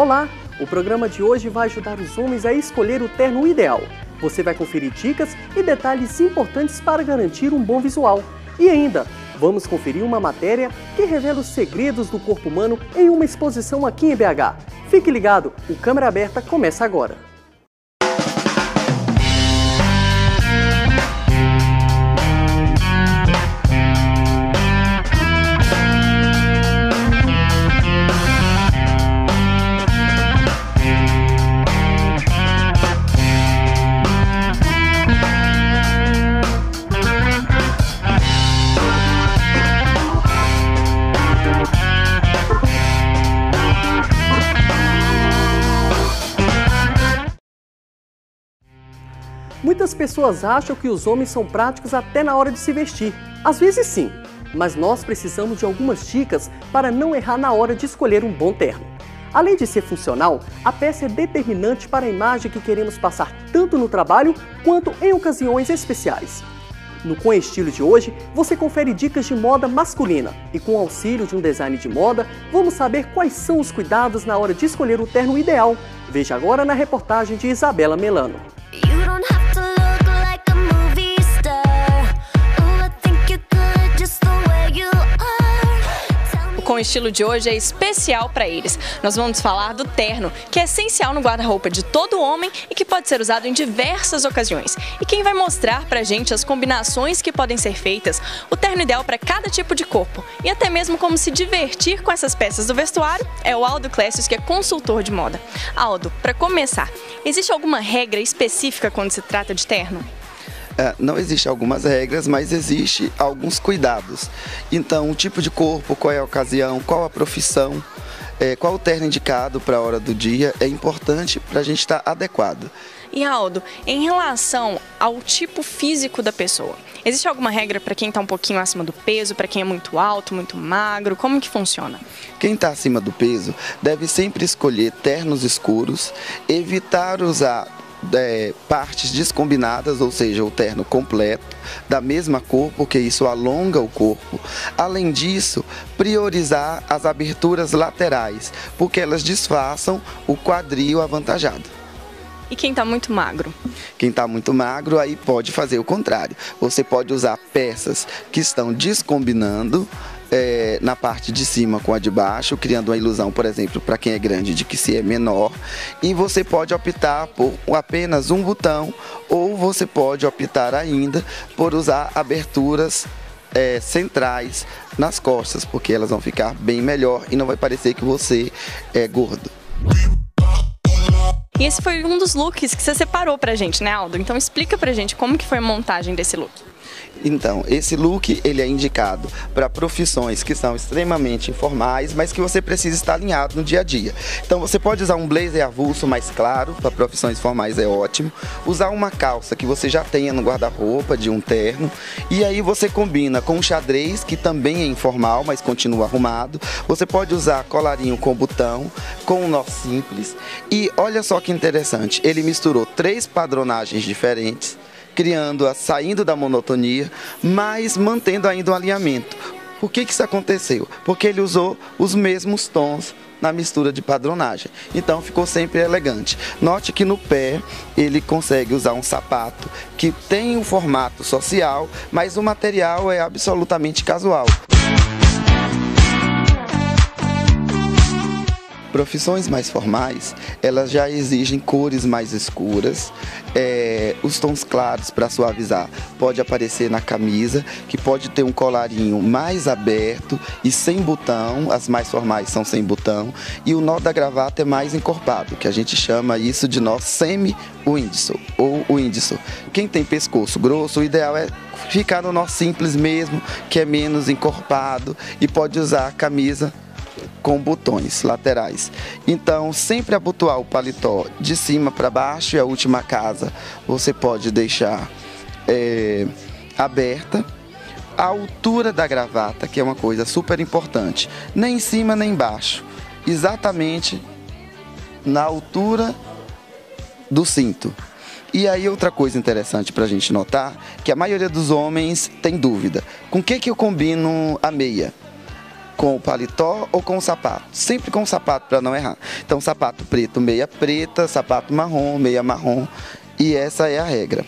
Olá! O programa de hoje vai ajudar os homens a escolher o terno ideal. Você vai conferir dicas e detalhes importantes para garantir um bom visual. E ainda, vamos conferir uma matéria que revela os segredos do corpo humano em uma exposição aqui em BH. Fique ligado, o Câmera Aberta começa agora. Muitas pessoas acham que os homens são práticos até na hora de se vestir. Às vezes sim, mas nós precisamos de algumas dicas para não errar na hora de escolher um bom terno. Além de ser funcional, a peça é determinante para a imagem que queremos passar tanto no trabalho quanto em ocasiões especiais. No Com Estilo de hoje, você confere dicas de moda masculina e com o auxílio de um design de moda, vamos saber quais são os cuidados na hora de escolher o terno ideal. Veja agora na reportagem de Isabela Melano. Com Estilo de hoje é especial para eles. Nós vamos falar do terno, que é essencial no guarda-roupa de todo homem e que pode ser usado em diversas ocasiões. E quem vai mostrar pra gente as combinações que podem ser feitas, o terno ideal para cada tipo de corpo e até mesmo como se divertir com essas peças do vestuário, é o Aldo Clécius, que é consultor de moda. Aldo, para começar, existe alguma regra específica quando se trata de terno? Não existe algumas regras, mas existe alguns cuidados. Então, o tipo de corpo, qual é a ocasião, qual a profissão, qual o terno indicado para a hora do dia, é importante para a gente estar adequado. E Aldo, em relação ao tipo físico da pessoa, existe alguma regra para quem está um pouquinho acima do peso, para quem é muito alto, muito magro? Como que funciona? Quem está acima do peso deve sempre escolher ternos escuros, evitar usar partes descombinadas, ou seja, o terno completo, da mesma cor, porque isso alonga o corpo. Além disso, priorizar as aberturas laterais, porque elas disfarçam o quadril avantajado. E quem está muito magro? Quem está muito magro, aí pode fazer o contrário. Você pode usar peças que estão descombinando na parte de cima com a de baixo, criando uma ilusão, por exemplo, para quem é grande, de que se é menor. E você pode optar por apenas um botão, ou você pode optar ainda por usar aberturas centrais nas costas, porque elas vão ficar bem melhor e não vai parecer que você é gordo. E esse foi um dos looks que você separou pra gente, né, Aldo? Então explica pra gente como que foi a montagem desse look. Então, esse look ele é indicado para profissões que são extremamente informais, mas que você precisa estar alinhado no dia a dia. Então, você pode usar um blazer avulso mais claro, para profissões formais é ótimo. Usar uma calça que você já tenha no guarda-roupa de um terno. E aí você combina com um xadrez, que também é informal, mas continua arrumado. Você pode usar colarinho com botão, com um nó simples. E olha só que interessante, ele misturou 3 padronagens diferentes, saindo da monotonia, mas mantendo ainda o alinhamento. Por que isso aconteceu? Porque ele usou os mesmos tons na mistura de padronagem. Então ficou sempre elegante. Note que no pé ele consegue usar um sapato que tem um formato social, mas o material é absolutamente casual. Profissões mais formais, elas já exigem cores mais escuras, os tons claros para suavizar. Pode aparecer na camisa, que pode ter um colarinho mais aberto e sem botão, as mais formais são sem botão, e o nó da gravata é mais encorpado, que a gente chama isso de nó semi-Windsor ou Windsor. Quem tem pescoço grosso, o ideal é ficar no nó simples mesmo, que é menos encorpado, e pode usar a camisa com botões laterais. Então, sempre abotoar o paletó de cima para baixo, e a última casa você pode deixar aberta. A altura da gravata, que é uma coisa super importante, nem em cima nem embaixo, exatamente na altura do cinto. E aí outra coisa interessante para a gente notar, que a maioria dos homens tem dúvida, com que eu combino a meia? com o paletó ou com o sapato. Sempre com o sapato para não errar. Então, sapato preto, meia preta, sapato marrom, meia marrom. E essa é a regra.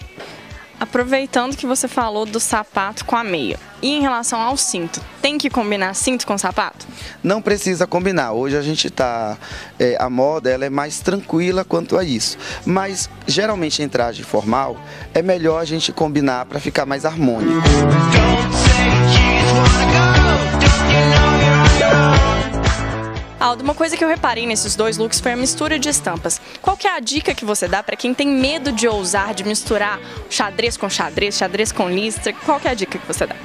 Aproveitando que você falou do sapato com a meia, e em relação ao cinto, tem que combinar cinto com sapato? Não precisa combinar. Hoje a gente está... a moda ela é mais tranquila quanto a isso. Mas, geralmente, em traje formal, é melhor a gente combinar para ficar mais harmônico. Aldo, uma coisa que eu reparei nesses dois looks foi a mistura de estampas. Qual que é a dica que você dá para quem tem medo de ousar, de misturar xadrez com listra? Qual que é a dica que você dá?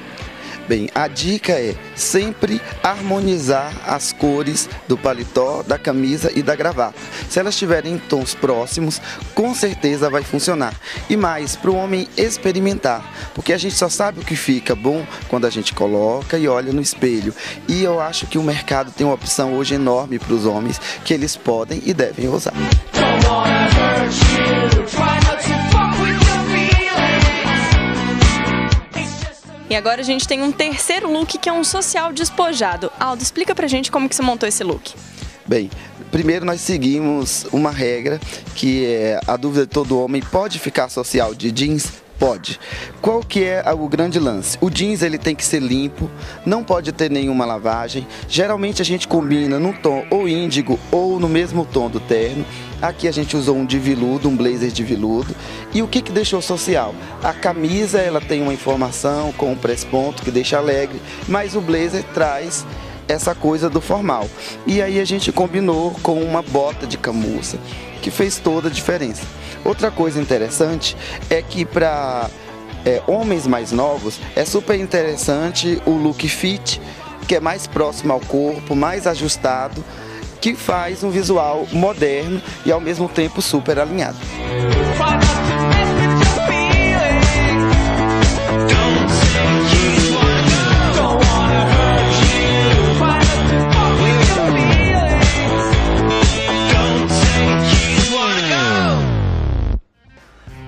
Bem, a dica é sempre harmonizar as cores do paletó, da camisa e da gravata. Se elas estiverem em tons próximos, com certeza vai funcionar. E mais, para o homem experimentar, porque a gente só sabe o que fica bom quando a gente coloca e olha no espelho. E eu acho que o mercado tem uma opção hoje enorme para os homens que eles podem e devem usar. E agora a gente tem um terceiro look que é um social despojado. Aldo, explica pra gente como que você montou esse look. Bem, primeiro nós seguimos uma regra que é a dúvida de todo homem: pode ficar social de jeans? Pode. Qual que é o grande lance? O jeans ele tem que ser limpo, não pode ter nenhuma lavagem. Geralmente a gente combina num tom ou índigo ou no mesmo tom do terno. Aqui a gente usou um de veludo, um blazer de veludo. E o que deixou social? A camisa ela tem uma informação com um press-ponto que deixa alegre, mas o blazer traz essa coisa do formal. E aí a gente combinou com uma bota de camurça, que fez toda a diferença. Outra coisa interessante é que para homens mais novos é super interessante o look fit, que é mais próximo ao corpo, mais ajustado, que faz um visual moderno e ao mesmo tempo super alinhado.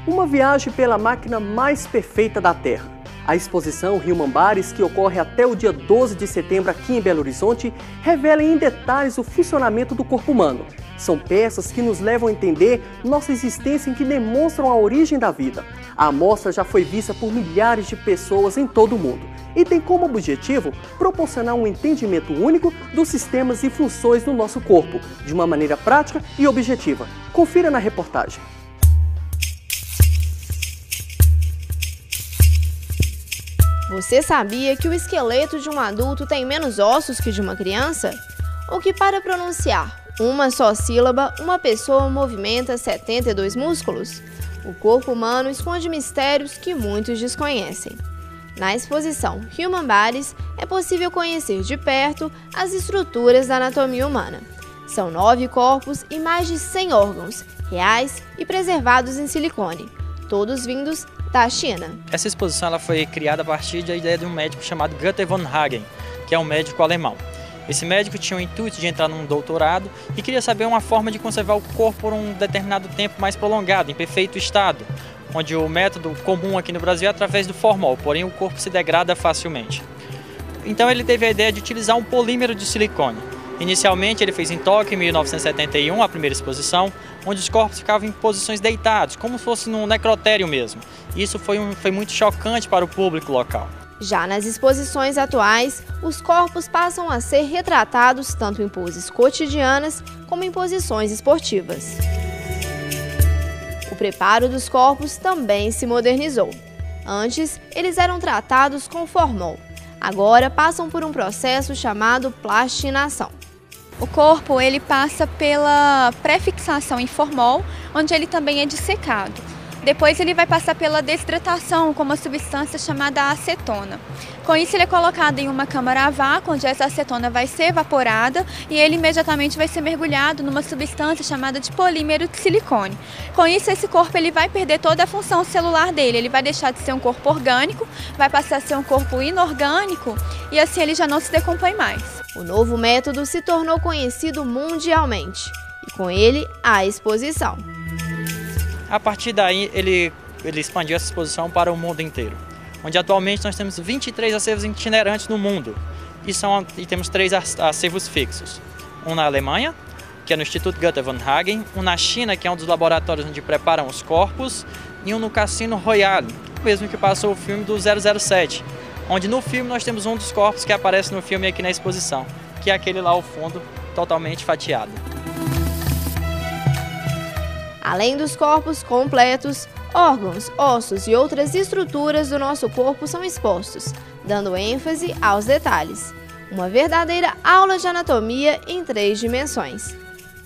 Uma viagem pela máquina mais perfeita da Terra. A exposição Human Bodies, que ocorre até o dia 12 de setembro aqui em Belo Horizonte, revela em detalhes o funcionamento do corpo humano. São peças que nos levam a entender nossa existência e que demonstram a origem da vida. A amostra já foi vista por milhares de pessoas em todo o mundo e tem como objetivo proporcionar um entendimento único dos sistemas e funções do nosso corpo, de uma maneira prática e objetiva. Confira na reportagem. Você sabia que o esqueleto de um adulto tem menos ossos que de uma criança? Ou que para pronunciar uma só sílaba, uma pessoa movimenta 72 músculos? O corpo humano esconde mistérios que muitos desconhecem. Na exposição Human Bodies, é possível conhecer de perto as estruturas da anatomia humana. São 9 corpos e mais de 100 órgãos, reais e preservados em silicone, todos vindos da China. Essa exposição ela foi criada a partir da ideia de um médico chamado Gunther von Hagen, que é um médico alemão. Esse médico tinha o intuito de entrar num doutorado e queria saber uma forma de conservar o corpo por um determinado tempo mais prolongado, em perfeito estado, onde o método comum aqui no Brasil é através do formol, porém o corpo se degrada facilmente. Então ele teve a ideia de utilizar um polímero de silicone. Inicialmente ele fez em Tóquio, em 1971, a primeira exposição, onde os corpos ficavam em posições deitados, como se fosse num necrotério mesmo. Isso foi muito chocante para o público local. Já nas exposições atuais, os corpos passam a ser retratados tanto em poses cotidianas como em posições esportivas. O preparo dos corpos também se modernizou. Antes, eles eram tratados com formol. Agora passam por um processo chamado plastinação. O corpo ele passa pela pré-fixação em formol, onde ele também é dissecado. Depois ele vai passar pela desidratação com uma substância chamada acetona. Com isso ele é colocado em uma câmara a vácuo, onde essa acetona vai ser evaporada e ele imediatamente vai ser mergulhado numa substância chamada de polímero de silicone. Com isso esse corpo ele vai perder toda a função celular dele, ele vai deixar de ser um corpo orgânico, vai passar a ser um corpo inorgânico e assim ele já não se decompõe mais. O novo método se tornou conhecido mundialmente e com ele a exposição. A partir daí, ele expandiu essa exposição para o mundo inteiro, onde atualmente nós temos 23 acervos itinerantes no mundo. e temos 3 acervos fixos. Um na Alemanha, que é no Instituto Goethe von Hagen, um na China, que é um dos laboratórios onde preparam os corpos, e um no Cassino Royale, o mesmo que passou o filme do 007, onde no filme nós temos um dos corpos que aparece no filme aqui na exposição, que é aquele lá ao fundo, totalmente fatiado. Além dos corpos completos, órgãos, ossos e outras estruturas do nosso corpo são expostos, dando ênfase aos detalhes. Uma verdadeira aula de anatomia em 3 dimensões.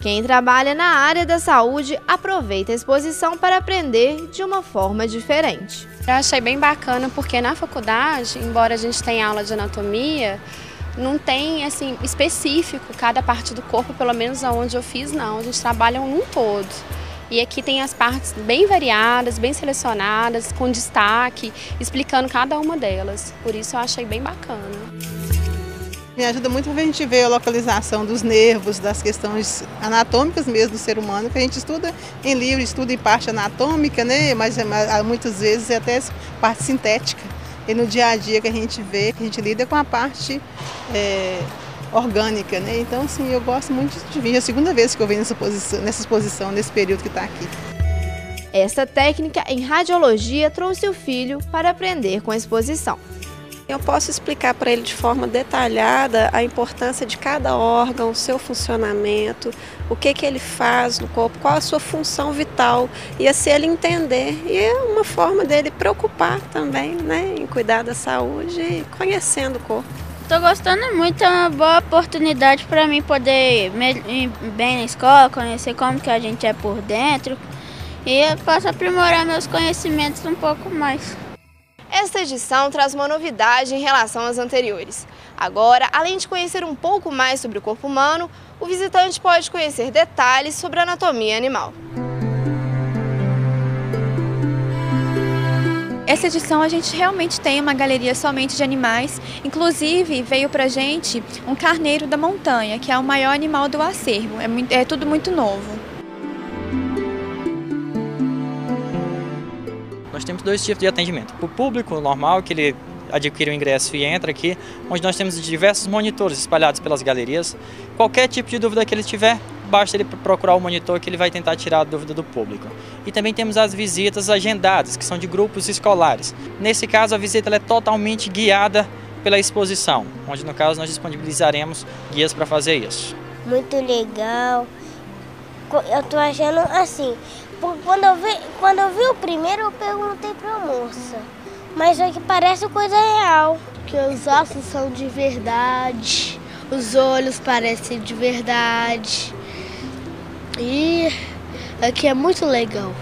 Quem trabalha na área da saúde aproveita a exposição para aprender de uma forma diferente. Eu achei bem bacana porque na faculdade, embora a gente tenha aula de anatomia, não tem assim específico cada parte do corpo, pelo menos aonde eu fiz não, a gente trabalha num todo. E aqui tem as partes bem variadas, bem selecionadas, com destaque, explicando cada uma delas. Por isso eu achei bem bacana. Me ajuda muito para a gente ver a localização dos nervos, das questões anatômicas mesmo do ser humano, que a gente estuda em livro, estuda em parte anatômica, né? Mas muitas vezes é até parte sintética. E no dia a dia que a gente vê, que a gente lida com a parte orgânica, né? Então, assim, eu gosto muito de vir. É a segunda vez que eu venho nessa exposição, nesse período que está aqui. Esta técnica em radiologia trouxe o filho para aprender com a exposição. Eu posso explicar para ele de forma detalhada a importância de cada órgão, o seu funcionamento, o que ele faz no corpo, qual a sua função vital, e assim ele entender. E é uma forma dele preocupar também, né, em cuidar da saúde e conhecendo o corpo. Estou gostando muito, é uma boa oportunidade para mim poder ir bem na escola, conhecer como que a gente é por dentro e eu posso aprimorar meus conhecimentos um pouco mais. Esta edição traz uma novidade em relação às anteriores. Agora, além de conhecer um pouco mais sobre o corpo humano, o visitante pode conhecer detalhes sobre a anatomia animal. Essa edição a gente realmente tem uma galeria somente de animais, inclusive veio pra gente um carneiro da montanha, que é o maior animal do acervo, é tudo muito novo. Nós temos 2 tipos de atendimento. O público normal, que ele adquire o ingresso e entra aqui, onde nós temos diversos monitores espalhados pelas galerias. Qualquer tipo de dúvida que ele tiver, basta ele procurar o monitor que ele vai tentar tirar a dúvida do público. E também temos as visitas agendadas, que são de grupos escolares. Nesse caso, a visita ela é totalmente guiada pela exposição, onde no caso nós disponibilizaremos guias para fazer isso. Muito legal. Eu tô achando assim, quando eu vi o primeiro eu perguntei pra moça, mas é que parece coisa real. Que os ossos são de verdade, os olhos parecem de verdade. E aqui é muito legal.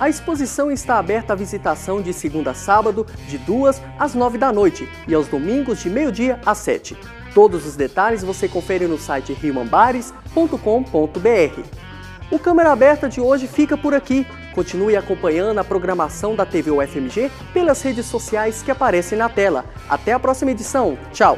A exposição está aberta à visitação de segunda a sábado, de 2 às 9 da noite e aos domingos de meio-dia às 7. Todos os detalhes você confere no site rioambares.com.br. O Câmera Aberta de hoje fica por aqui. Continue acompanhando a programação da TV UFMG pelas redes sociais que aparecem na tela. Até a próxima edição. Tchau!